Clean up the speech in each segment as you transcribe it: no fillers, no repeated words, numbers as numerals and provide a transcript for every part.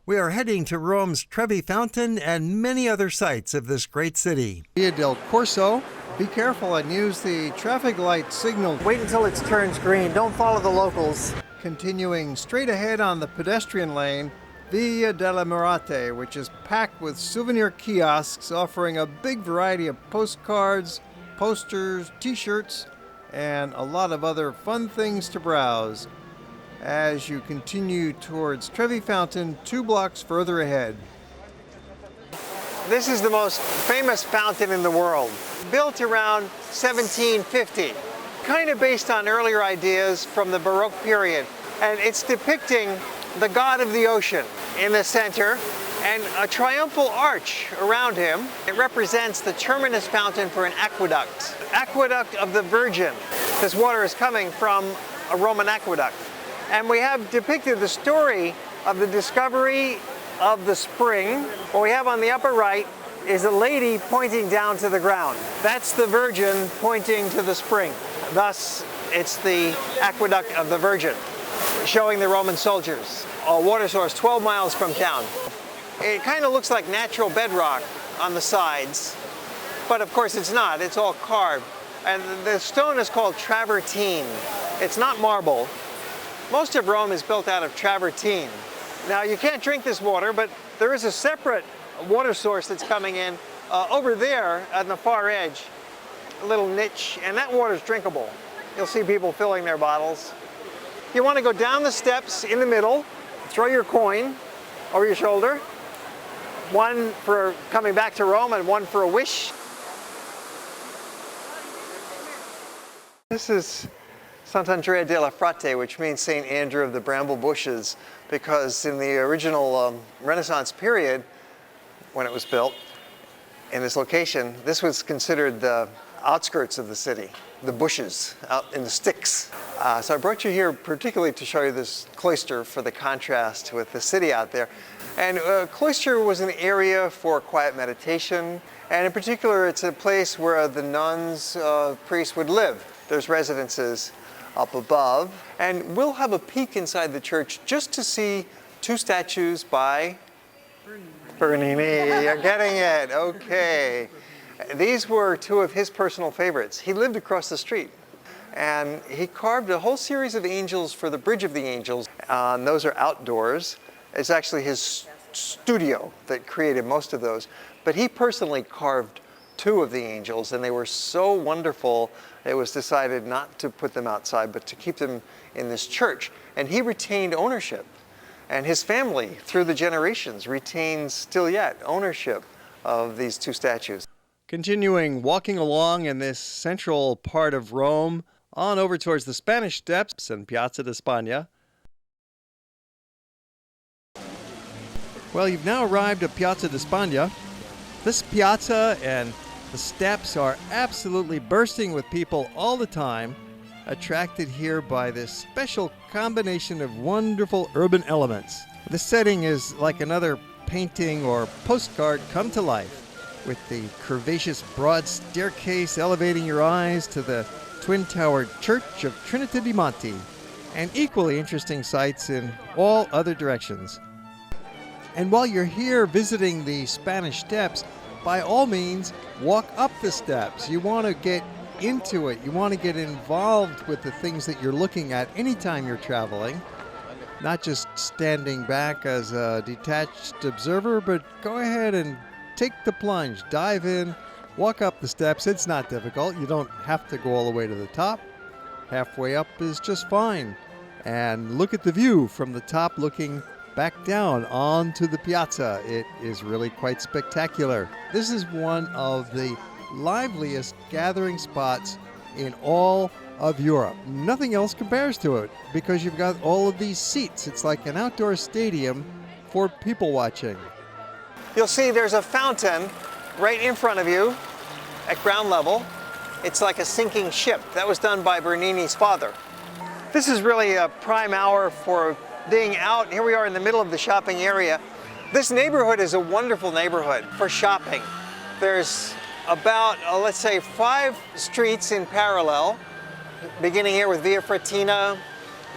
We are heading to Rome's Trevi Fountain and many other sites of this great city. Via Del Corso. Be careful and use the traffic light signal. Wait until it turns green. Don't follow the locals. Continuing straight ahead on the pedestrian lane, Via della Monte, which is packed with souvenir kiosks offering a big variety of postcards, posters, t-shirts, and a lot of other fun things to browse as you continue towards Trevi Fountain 2 blocks further ahead. This is the most famous fountain in the world, built around 1750, kind of based on earlier ideas from the Baroque period. And it's depicting the god of the ocean in the center and a triumphal arch around him. It represents the terminus fountain for an aqueduct, aqueduct of the Virgin. This water is coming from a Roman aqueduct. And we have depicted the story of the discovery of the spring. What we have on the upper right is a lady pointing down to the ground. That's the Virgin pointing to the spring. Thus, it's the aqueduct of the Virgin, showing the Roman soldiers. A water source 12 miles from town. It kind of looks like natural bedrock on the sides, but of course it's not. It's all carved. And the stone is called travertine. It's not marble. Most of Rome is built out of travertine. Now, you can't drink this water, but there is a separate water source that's coming in over there on the far edge, a little niche, and that water is drinkable. You'll see people filling their bottles. You want to go down the steps in the middle, throw your coin over your shoulder, one for coming back to Rome and one for a wish. This is Sant'Andrea della Frate, which means St. Andrew of the Bramble Bushes, because in the original Renaissance period, when it was built in this location, this was considered the outskirts of the city, the bushes out in the sticks. So I brought you here particularly to show you this cloister for the contrast with the city out there. And cloister was an area for quiet meditation, and in particular it's a place where the nuns, priests would live. There's residences up above, and we'll have a peek inside the church just to see 2 statues by Bernini. You're getting it, okay. These were 2 of his personal favorites. He lived across the street, and he carved a whole series of angels for the Bridge of the Angels. Those are outdoors. It's actually his studio that created most of those, but he personally carved 2 of the angels, and they were so wonderful it was decided not to put them outside but to keep them in this church. And he retained ownership, and his family through the generations retains still yet ownership of these 2 statues. Continuing walking along in this central part of Rome, on over towards the Spanish Steps and Piazza di Spagna. Well, you've now arrived at Piazza di Spagna. This piazza and the steps are absolutely bursting with people all the time, attracted here by this special combination of wonderful urban elements. The setting is like another painting or postcard come to life, with the curvaceous broad staircase elevating your eyes to the twin-towered church of Trinity di Monte, and equally interesting sights in all other directions. And while you're here visiting the Spanish Steps, by all means, walk up the steps. You want to get into it. You want to get involved with the things that you're looking at anytime you're traveling. Not just standing back as a detached observer, but go ahead and take the plunge. Dive in, walk up the steps. It's not difficult. You don't have to go all the way to the top. Halfway up is just fine. And look at the view from the top looking back down onto the piazza. It is really quite spectacular. This is one of the liveliest gathering spots in all of Europe. Nothing else compares to it because you've got all of these seats. It's like an outdoor stadium for people watching. You'll see there's a fountain right in front of you at ground level. It's like a sinking ship. That was done by Bernini's father. This is really a prime hour for being out. Here we are in the middle of the shopping area. This neighborhood is a wonderful neighborhood for shopping. There's about, let's say, 5 streets in parallel, beginning here with Via Fratina,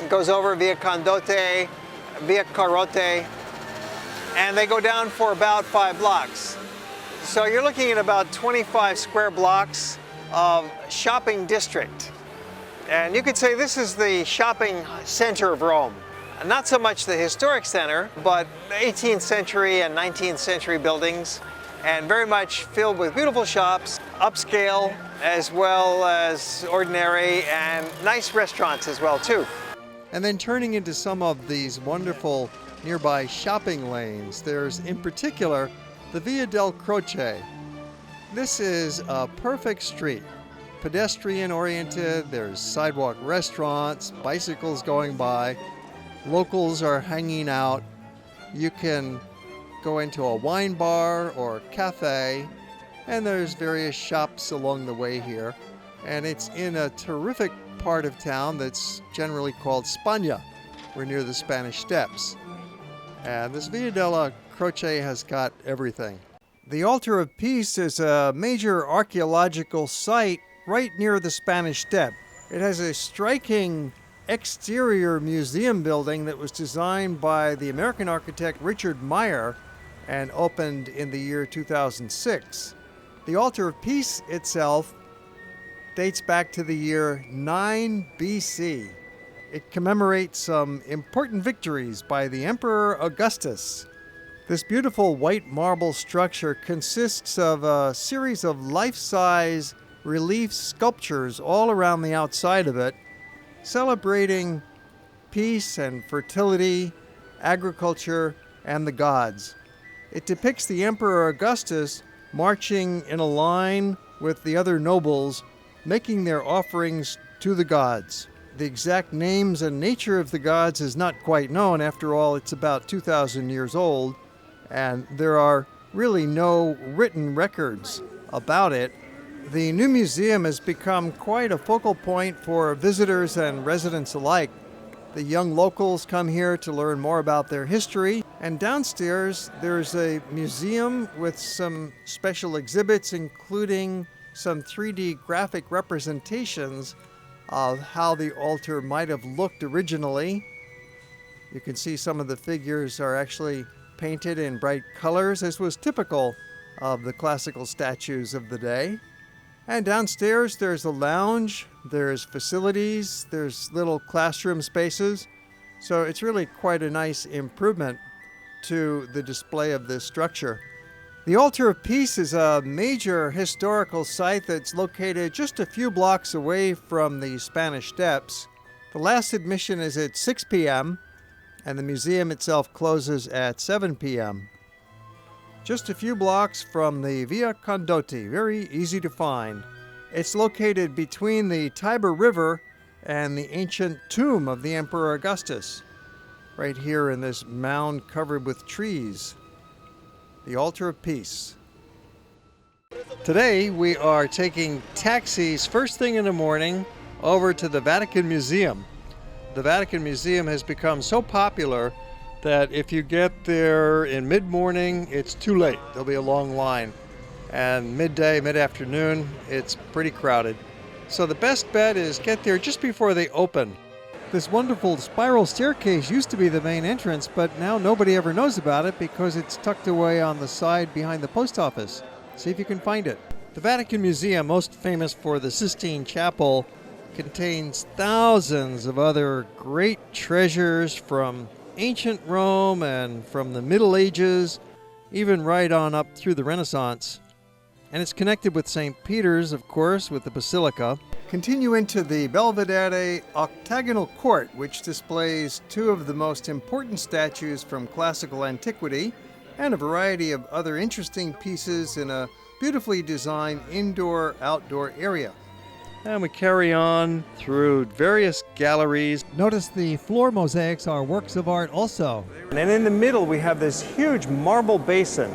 it goes over Via Condotte, Via Carote, and they go down for about 5 blocks. So you're looking at about 25 square blocks of shopping district. And you could say this is the shopping center of Rome. Not so much the historic center, but 18th century and 19th century buildings, and very much filled with beautiful shops, upscale as well as ordinary, and nice restaurants as well too. And then turning into some of these wonderful nearby shopping lanes, there's in particular the Via del Corso. This is a perfect street. Pedestrian oriented, there's sidewalk restaurants, bicycles going by, locals are hanging out. You can go into a wine bar or cafe, and there's various shops along the way here. And it's in a terrific part of town that's generally called Spagna. We're near the Spanish Steps. And this Via del Corso has got everything. The Altar of Peace is a major archaeological site right near the Spanish Step. It has a striking exterior museum building that was designed by the American architect Richard Meyer and opened in the year 2006. The Altar of Peace itself dates back to the year 9 BC. It commemorates some important victories by the Emperor Augustus. This beautiful white marble structure consists of a series of life-size relief sculptures all around the outside of it, celebrating peace and fertility, agriculture, and the gods. It depicts the Emperor Augustus marching in a line with the other nobles, making their offerings to the gods. The exact names and nature of the gods is not quite known. After all, it's about 2,000 years old, and there are really no written records about it. The new museum has become quite a focal point for visitors and residents alike. The young locals come here to learn more about their history, and downstairs there's a museum with some special exhibits, including some 3D graphic representations of how the altar might have looked originally. You can see some of the figures are actually painted in bright colors, as was typical of the classical statues of the day. And downstairs there's a lounge, there's facilities, there's little classroom spaces. So it's really quite a nice improvement to the display of this structure. The Altar of Peace is a major historical site that's located just a few blocks away from the Spanish Steps. The last admission is at 6 p.m., and the museum itself closes at 7 p.m. Just a few blocks from the Via Condotti, very easy to find. It's located between the Tiber River and the ancient tomb of the Emperor Augustus, right here in this mound covered with trees. The Altar of Peace. Today we are taking taxis first thing in the morning over to the Vatican Museum. The Vatican Museum has become so popular that if you get there in mid-morning, it's too late. There'll be a long line. And midday, mid-afternoon, it's pretty crowded. So the best bet is get there just before they open. This wonderful spiral staircase used to be the main entrance, but now nobody ever knows about it because it's tucked away on the side behind the post office. See if you can find it. The Vatican Museum, most famous for the Sistine Chapel, contains thousands of other great treasures from ancient Rome and from the Middle Ages, even right on up through the Renaissance. And it's connected with St. Peter's, of course, with the Basilica. Continue into the Belvedere octagonal court, which displays two of the most important statues from classical antiquity and a variety of other interesting pieces in a beautifully designed indoor-outdoor area. And we carry on through various galleries. Notice the floor mosaics are works of art also. And in the middle we have this huge marble basin.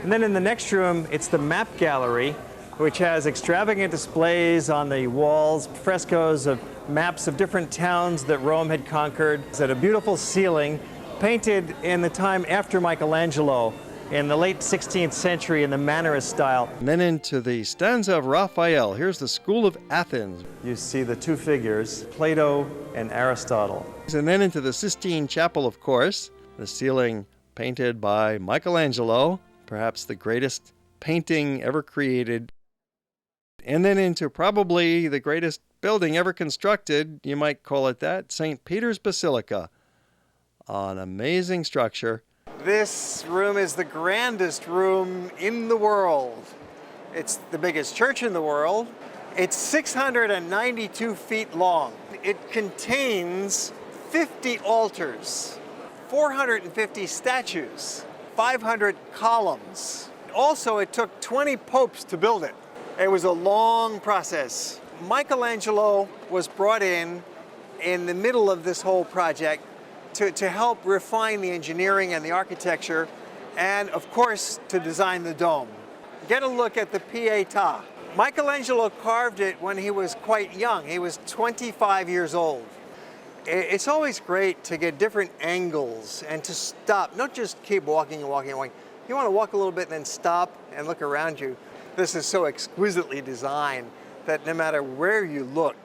And then in the next room it's the map gallery, which has extravagant displays on the walls, frescoes of maps of different towns that Rome had conquered. It's at a beautiful ceiling, painted in the time after Michelangelo, in the late 16th century in the Mannerist style. And then into the stanza of Raphael. Here's the School of Athens. You see the two figures, Plato and Aristotle. And then into the Sistine Chapel, of course. The ceiling painted by Michelangelo, perhaps the greatest painting ever created, and then into probably the greatest building ever constructed, you might call it that, St. Peter's Basilica. An amazing structure. This room is the grandest room in the world. It's the biggest church in the world. It's 692 feet long. It contains 50 altars, 450 statues, 500 columns. Also, it took 20 popes to build it. It was a long process. Michelangelo was brought in the middle of this whole project to help refine the engineering and the architecture, and of course to design the dome. Get a look at the Pietà. Michelangelo carved it when he was quite young. He was 25 years old. It's always great to get different angles and to stop, not just keep walking and walking and walking. You want to walk a little bit and then stop and look around you. This is so exquisitely designed that no matter where you look,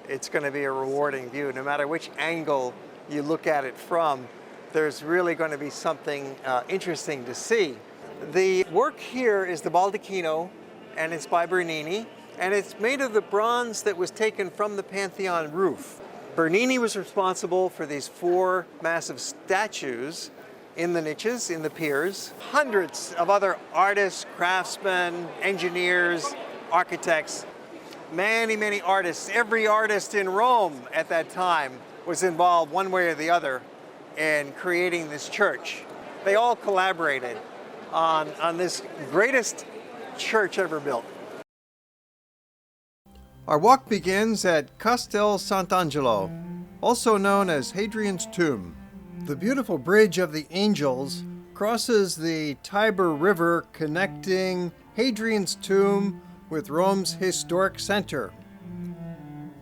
it's going to be a rewarding view. No matter which angle you look at it from, there's really going to be something interesting to see. The work here is the Baldacchino, and it's by Bernini, and it's made of the bronze that was taken from the Pantheon roof. Bernini was responsible for these 4 massive statues in the niches, in the piers. Hundreds of other artists, craftsmen, engineers, architects, many artists. Every artist in Rome at that time was involved one way or the other in creating this church. They all collaborated on this greatest church ever built. Our walk begins at Castel Sant'Angelo, also known as Hadrian's Tomb. The beautiful Bridge of the Angels crosses the Tiber River, connecting Hadrian's Tomb with Rome's historic center.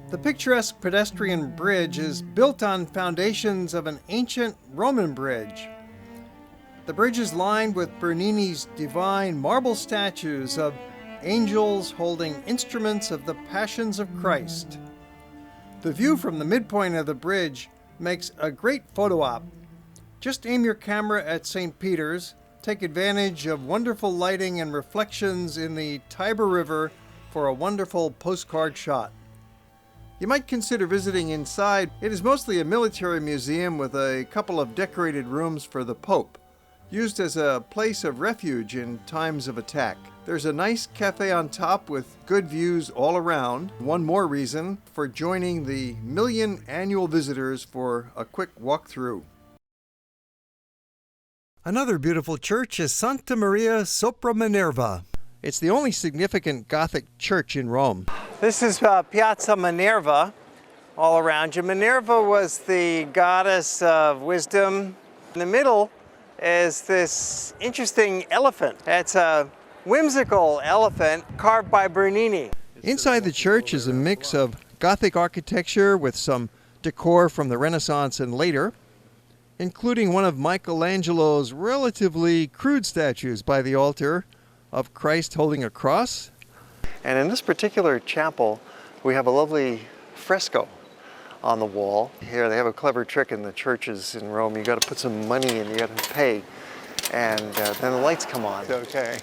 The picturesque pedestrian bridge is built on foundations of an ancient Roman bridge. The bridge is lined with Bernini's divine marble statues of angels holding instruments of the passions of Christ. The view from the midpoint of the bridge makes a great photo op. Just aim your camera at St. Peter's, take advantage of wonderful lighting and reflections in the Tiber River for a wonderful postcard shot. You might consider visiting inside. It is mostly a military museum with a couple of decorated rooms for the Pope, used as a place of refuge in times of attack. There's a nice cafe on top with good views all around. One more reason for joining the 1 million annual visitors for a quick walk through. Another beautiful church is Santa Maria sopra Minerva. It's the only significant Gothic church in Rome. This is Piazza Minerva all around you. Minerva was the goddess of wisdom. In the middle is this interesting elephant. It's a whimsical elephant carved by Bernini. Inside the church is a mix of Gothic architecture with some decor from the Renaissance and later, including one of Michelangelo's relatively crude statues by the altar of Christ holding a cross. And in this particular chapel, we have a lovely fresco on the wall. Here they have a clever trick in the churches in Rome. You got to put some money in, you got to pay, and then the lights come on. Okay.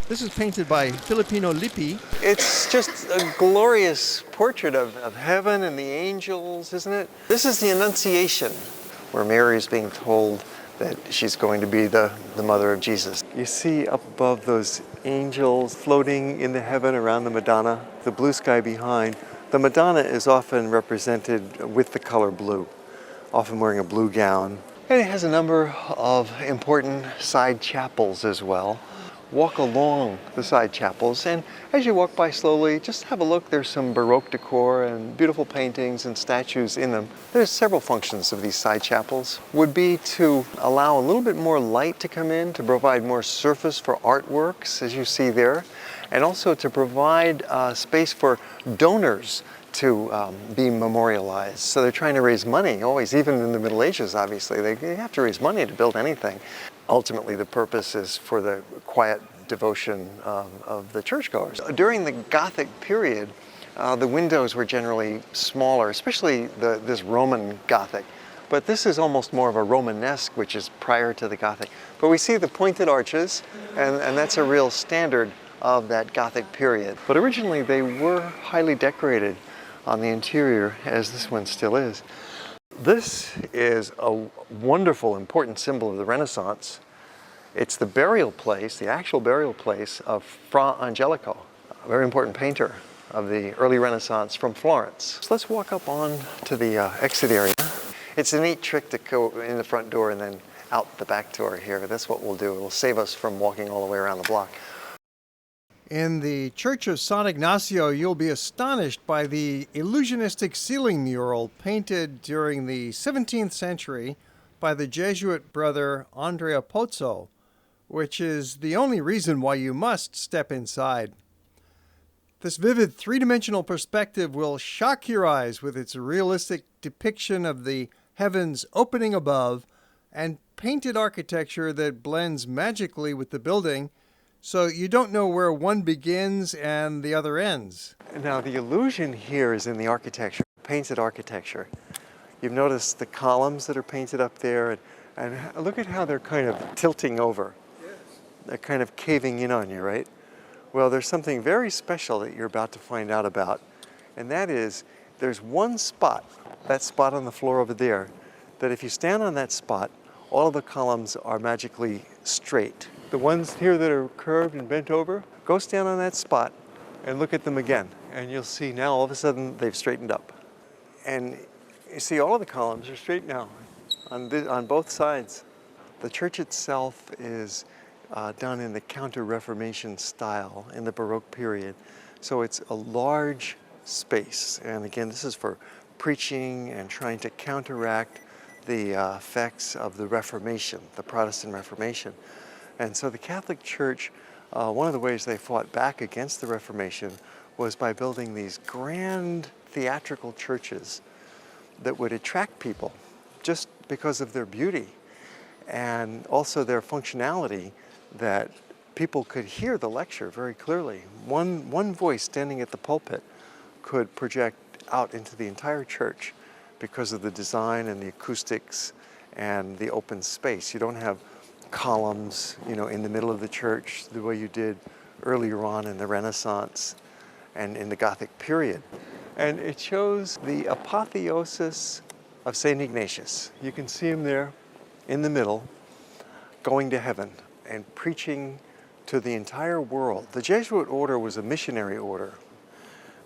This is painted by Filippino Lippi. It's just a glorious portrait of heaven and the angels, isn't it? This is the Annunciation, where Mary is being told that she's going to be the mother of Jesus. You see up above those angels floating in the heaven around the Madonna, the blue sky behind. The Madonna is often represented with the color blue, often wearing a blue gown. And it has a number of important side chapels as well. Walk along the side chapels, and as you walk by slowly, just have a look. There's some Baroque decor and beautiful paintings and statues in them. There's several functions of these side chapels. Would be to allow a little bit more light to come in, to provide more surface for artworks, as you see there, and also to provide space for donors to be memorialized. So they're trying to raise money, always, even in the Middle Ages, obviously. They have to raise money to build anything. Ultimately, the purpose is for the quiet devotion of the churchgoers. During the Gothic period, the windows were generally smaller, especially this Roman Gothic, but this is almost more of a Romanesque, which is prior to the Gothic. But we see the pointed arches, and that's a real standard of that Gothic period. But originally they were highly decorated on the interior, as this one still is. This is a wonderful, important symbol of the Renaissance. It's the burial place, the actual burial place of Fra Angelico, a very important painter of the early Renaissance from Florence. So let's walk up on to the exit area. It's a neat trick to go in the front door and then out the back door here. That's what we'll do. It'll save us from walking all the way around the block. In the Church of San Ignacio, you'll be astonished by the illusionistic ceiling mural painted during the 17th century by the Jesuit brother Andrea Pozzo, which is the only reason why you must step inside. This vivid three-dimensional perspective will shock your eyes with its realistic depiction of the heavens opening above and painted architecture that blends magically with the building, so you don't know where one begins and the other ends. Now the illusion here is in the architecture, painted architecture. You've noticed the columns that are painted up there, and look at how they're kind of tilting over. Yes. They're kind of caving in on you, right? Well, there's something very special that you're about to find out about, and that is there's one spot, that spot on the floor over there, that if you stand on that spot, all of the columns are magically straight. The ones here that are curved and bent over, go stand on that spot and look at them again, and you'll see now all of a sudden they've straightened up. And you see all of the columns are straight now on both sides. The church itself is done in the Counter-Reformation style in the Baroque period. So it's a large space. And again, this is for preaching and trying to counteract the effects of the Reformation, the Protestant Reformation. And so the Catholic Church, one of the ways they fought back against the Reformation was by building these grand theatrical churches that would attract people just because of their beauty and also their functionality, that people could hear the lecture very clearly. One voice standing at the pulpit could project out into the entire church because of the design and the acoustics and the open space. You don't have columns, in the middle of the church the way you did earlier on in the Renaissance and in the Gothic period. And it shows the apotheosis of St. Ignatius. You can see him there in the middle, going to heaven and preaching to the entire world. The Jesuit order was a missionary order,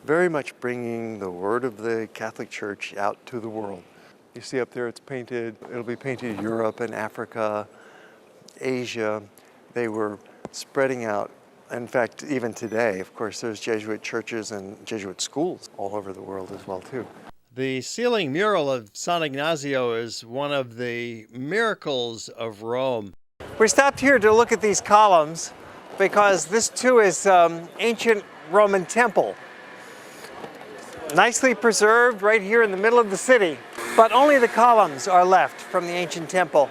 very much bringing the word of the Catholic Church out to the world. You see up there it's painted, it'll be painted in Europe and Africa, Asia. They were spreading out. In fact, even today, of course, there's Jesuit churches and Jesuit schools all over the world as well, too. The ceiling mural of San Ignacio is one of the miracles of Rome. We stopped here to look at these columns because this, too, is ancient Roman temple. Nicely preserved right here in the middle of the city, but only the columns are left from the ancient temple.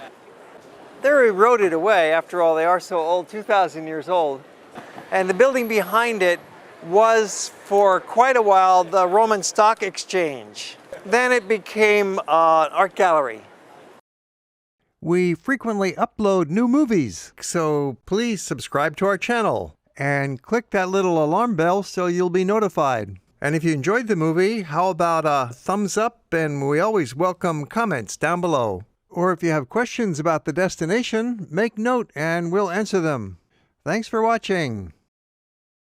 They're eroded away, after all, they are so old, 2,000 years old. And the building behind it was, for quite a while, the Roman Stock Exchange. Then it became an art gallery. We frequently upload new movies, so please subscribe to our channel and click that little alarm bell so you'll be notified. And if you enjoyed the movie, how about a thumbs up? And we always welcome comments down below. Or if you have questions about the destination, make note and we'll answer them. Thanks for watching.